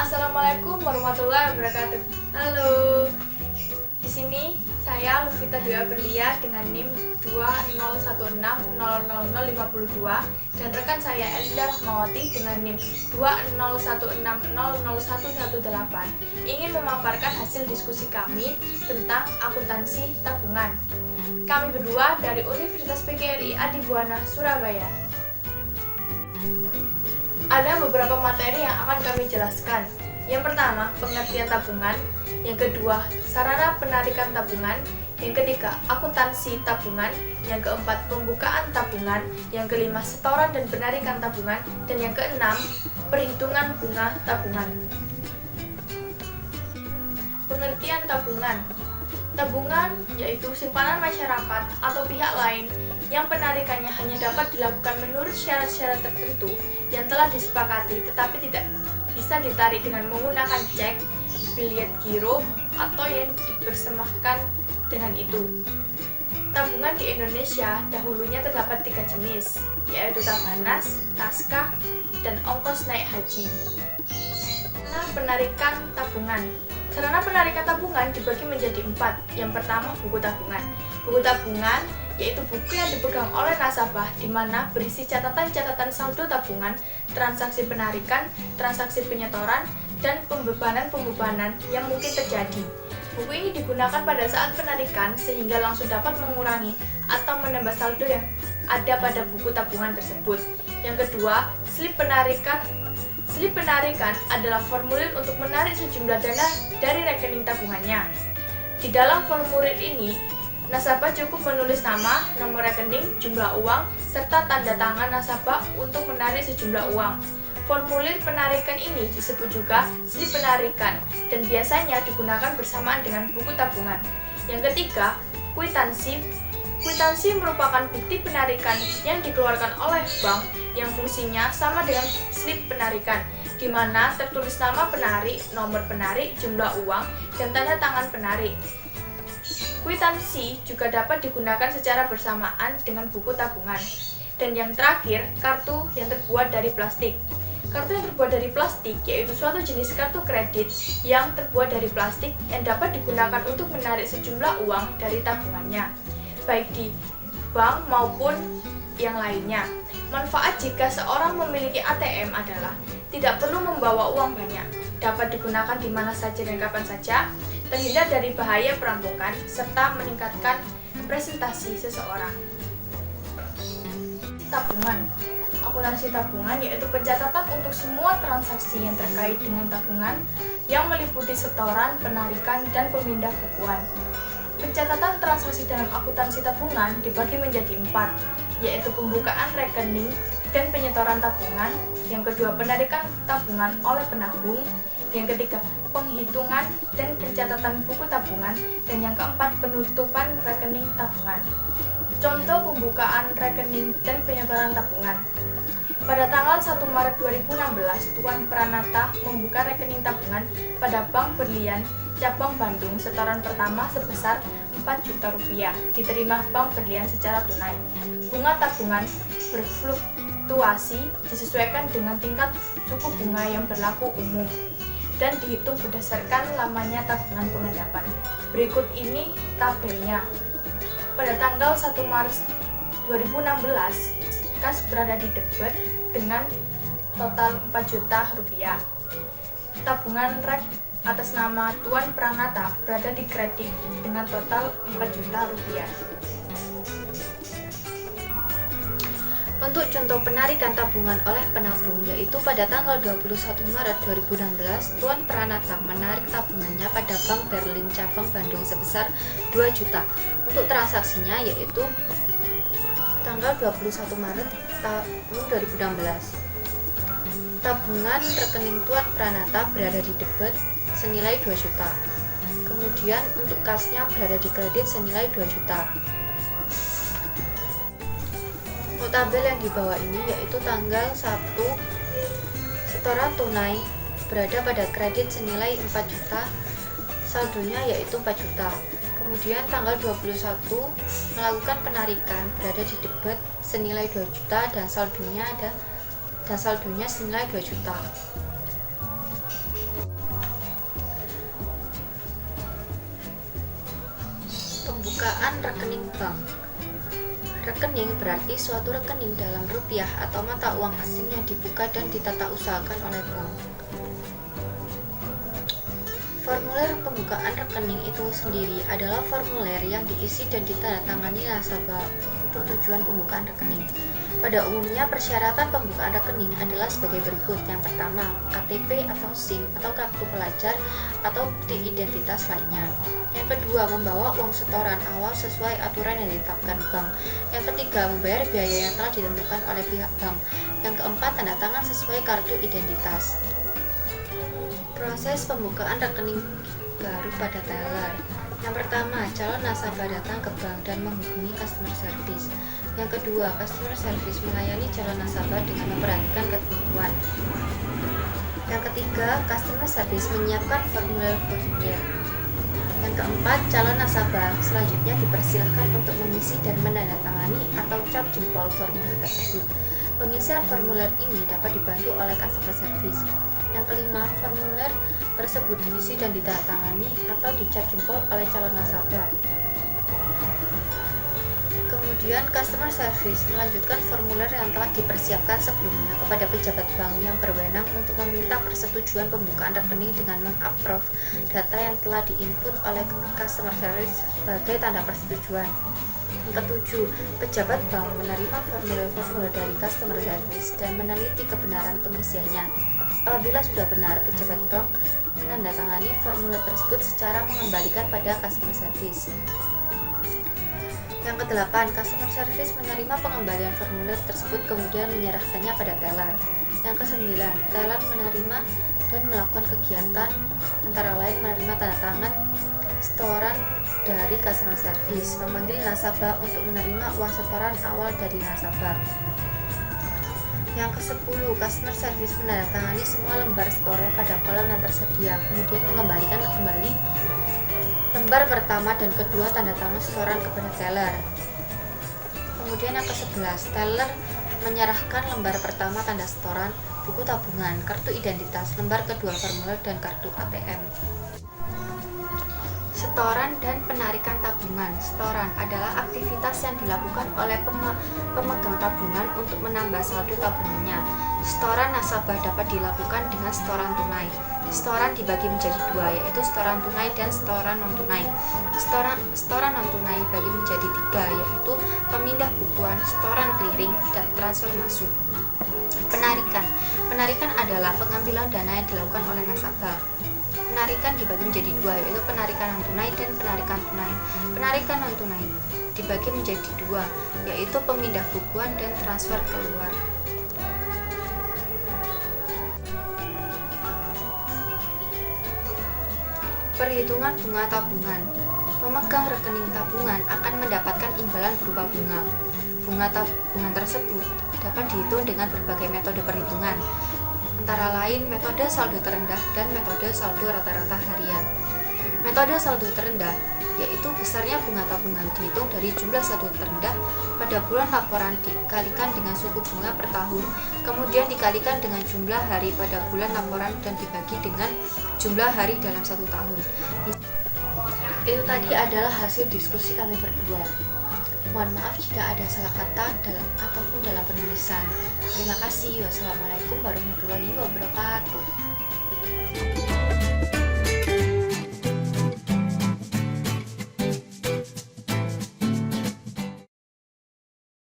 Assalamualaikum warahmatullahi wabarakatuh. Halo. Di sini saya Lufita Dwi Aprilia dengan NIM 2016000052 dan rekan saya Elida Rahmawati dengan NIM 2016000118 ingin memaparkan hasil diskusi kami tentang akuntansi tabungan. Kami berdua dari Universitas PGRI Adibuana, Surabaya. Ada beberapa materi yang akan kami jelaskan. Yang pertama, pengertian tabungan. Yang kedua, sarana penarikan tabungan. Yang ketiga, akuntansi tabungan. Yang keempat, pembukaan tabungan. Yang kelima, setoran dan penarikan tabungan. Dan yang keenam, perhitungan bunga tabungan. Pengertian tabungan. Tabungan yaitu simpanan masyarakat atau pihak lain yang penarikannya hanya dapat dilakukan menurut syarat-syarat tertentu yang telah disepakati tetapi tidak bisa ditarik dengan menggunakan cek, biliet giro, atau yang dipersembahkan dengan itu. Tabungan di Indonesia dahulunya terdapat 3 jenis, yaitu tabanas, taskah, dan ongkos naik haji. Nah, penarikan tabungan. Sarana penarikan tabungan dibagi menjadi 4. Yang pertama, buku tabungan. Buku tabungan yaitu buku yang dipegang oleh nasabah di mana berisi catatan-catatan saldo tabungan, transaksi penarikan, transaksi penyetoran, dan pembebanan-pembebanan yang mungkin terjadi. Buku ini digunakan pada saat penarikan sehingga langsung dapat mengurangi atau menambah saldo yang ada pada buku tabungan tersebut. Yang kedua, slip penarikan. Slip penarikan adalah formulir untuk menarik sejumlah dana dari rekening tabungannya. Di dalam formulir ini, nasabah cukup menulis nama, nomor rekening, jumlah uang, serta tanda tangan nasabah untuk menarik sejumlah uang. Formulir penarikan ini disebut juga slip penarikan dan biasanya digunakan bersamaan dengan buku tabungan. Yang ketiga, kwitansi. Kwitansi merupakan bukti penarikan yang dikeluarkan oleh bank yang fungsinya sama dengan slip penarikan, di mana tertulis nama penarik, nomor penarik, jumlah uang, dan tanda tangan penarik. Kwitansi juga dapat digunakan secara bersamaan dengan buku tabungan. Dan yang terakhir, kartu yang terbuat dari plastik. Kartu yang terbuat dari plastik yaitu suatu jenis kartu kredit yang terbuat dari plastik yang dapat digunakan untuk menarik sejumlah uang dari tabungannya, baik di bank maupun yang lainnya. Manfaat jika seorang memiliki ATM adalah tidak perlu membawa uang banyak, dapat digunakan di mana saja dan kapan saja, terhindar dari bahaya perampokan, serta meningkatkan presentasi seseorang. Tabungan. Akuntansi tabungan yaitu pencatatan untuk semua transaksi yang terkait dengan tabungan yang meliputi setoran, penarikan, dan pemindah bukuan. Pencatatan transaksi dalam akuntansi tabungan dibagi menjadi 4, yaitu pembukaan rekening dan penyetoran tabungan. Yang kedua, penarikan tabungan oleh penabung. Yang ketiga, penghitungan dan pencatatan buku tabungan. Dan yang keempat, penutupan rekening tabungan. Contoh pembukaan rekening dan penyetoran tabungan. Pada tanggal 1 Maret 2016, Tuan Pranata membuka rekening tabungan pada Bank Berlian Cabang Bandung. Setoran pertama sebesar 4 juta rupiah diterima Bank Berlian secara tunai. Bunga tabungan berfluktuasi disesuaikan dengan tingkat suku bunga yang berlaku umum dan dihitung berdasarkan lamanya tabungan penghadapan. Berikut ini tabelnya. Pada tanggal 1 Maret 2016, kas berada di debit dengan total 4 juta rupiah. Tabungan rek atas nama Tuan Pranata berada di kredit dengan total 4 juta rupiah. Untuk contoh penarikan tabungan oleh penabung, yaitu pada tanggal 21 Maret 2016, Tuan Pranata menarik tabungannya pada Bank Berlin Cabang Bandung sebesar 2 juta. Untuk transaksinya yaitu tanggal 21 Maret tahun 2016. Tabungan rekening Tuan Pranata berada di debit senilai 2 juta. Kemudian untuk kasnya berada di kredit senilai 2 juta. Untuk tabel yang di bawah ini yaitu tanggal 1 setoran tunai berada pada kredit senilai 4 juta, saldonya yaitu 4 juta. Kemudian tanggal 21 melakukan penarikan berada di debit senilai 2 juta dan saldonya senilai 2 juta. Pembukaan rekening bank. Rekening berarti suatu rekening dalam rupiah atau mata uang asing yang dibuka dan ditata usahakan oleh bank. Formulir pembukaan rekening itu sendiri adalah formulir yang diisi dan ditandatangani nasabah untuk tujuan pembukaan rekening. Pada umumnya, persyaratan pembukaan rekening adalah sebagai berikut. Yang pertama, KTP atau SIM atau kartu pelajar atau bukti identitas lainnya. Yang kedua, membawa uang setoran awal sesuai aturan yang ditetapkan bank. Yang ketiga, membayar biaya yang telah ditentukan oleh pihak bank. Yang keempat, tanda tangan sesuai kartu identitas. Proses pembukaan rekening baru pada teller. Yang pertama, calon nasabah datang ke bank dan menghubungi customer service. Yang kedua, customer service melayani calon nasabah dengan memperhatikan ketentuan. Yang ketiga, customer service menyiapkan formulir-formulir. Yang keempat, calon nasabah selanjutnya dipersilahkan untuk mengisi dan menandatangani atau cap jempol formulir tersebut. Pengisian formulir ini dapat dibantu oleh customer service. Yang kelima, formulir tersebut diisi dan ditandatangani atau dicap jempol oleh calon nasabah. Kemudian, customer service melanjutkan formulir yang telah dipersiapkan sebelumnya kepada pejabat bank yang berwenang untuk meminta persetujuan pembukaan rekening dengan mengapprove data yang telah diinput oleh customer service sebagai tanda persetujuan. Yang ketujuh, pejabat bank menerima formulir-formulir dari customer service dan meneliti kebenaran pengisiannya. Apabila sudah benar, pejabat bank menandatangani formulir tersebut secara mengembalikan pada customer service. Yang kedelapan, customer service menerima pengembalian formulir tersebut kemudian menyerahkannya pada teller. Yang kesembilan, teller menerima dan melakukan kegiatan antara lain menerima tanda tangan setoran dari customer service, memanggil nasabah untuk menerima uang setoran awal dari nasabah. Yang ke-10, customer service menandatangani semua lembar setoran pada kolom yang tersedia, kemudian mengembalikan kembali lembar pertama dan kedua tanda tangan setoran kepada teller. Kemudian yang ke-11, teller menyerahkan lembar pertama tanda setoran, buku tabungan, kartu identitas, lembar kedua formulir, dan kartu ATM. Setoran dan penarikan tabungan. Setoran adalah aktivitas yang dilakukan oleh pemegang tabungan untuk menambah saldo tabungannya. Setoran nasabah dapat dilakukan dengan setoran tunai. Setoran dibagi menjadi dua, yaitu setoran tunai dan setoran non-tunai. Setoran non-tunai dibagi menjadi tiga, yaitu pemindah bukuan, setoran clearing, dan transfer masuk. Penarikan adalah pengambilan dana yang dilakukan oleh nasabah. Penarikan dibagi menjadi dua, yaitu penarikan non-tunai dan penarikan tunai. Penarikan non-tunai dibagi menjadi dua, yaitu pemindah bukuan dan transfer keluar. Perhitungan bunga tabungan. Pemegang rekening tabungan akan mendapatkan imbalan berupa bunga. Bunga tabungan tersebut dapat dihitung dengan berbagai metode perhitungan, antara lain metode saldo terendah dan metode saldo rata-rata harian. Metode saldo terendah yaitu besarnya bunga tabungan dihitung dari jumlah saldo terendah pada bulan laporan dikalikan dengan suku bunga per tahun, kemudian dikalikan dengan jumlah hari pada bulan laporan dan dibagi dengan jumlah hari dalam satu tahun. Itu tadi adalah hasil diskusi kami berdua. Mohon maaf jika ada salah kata ataupun dalam penulisan. Terima kasih. Wassalamualaikum warahmatullahi wabarakatuh.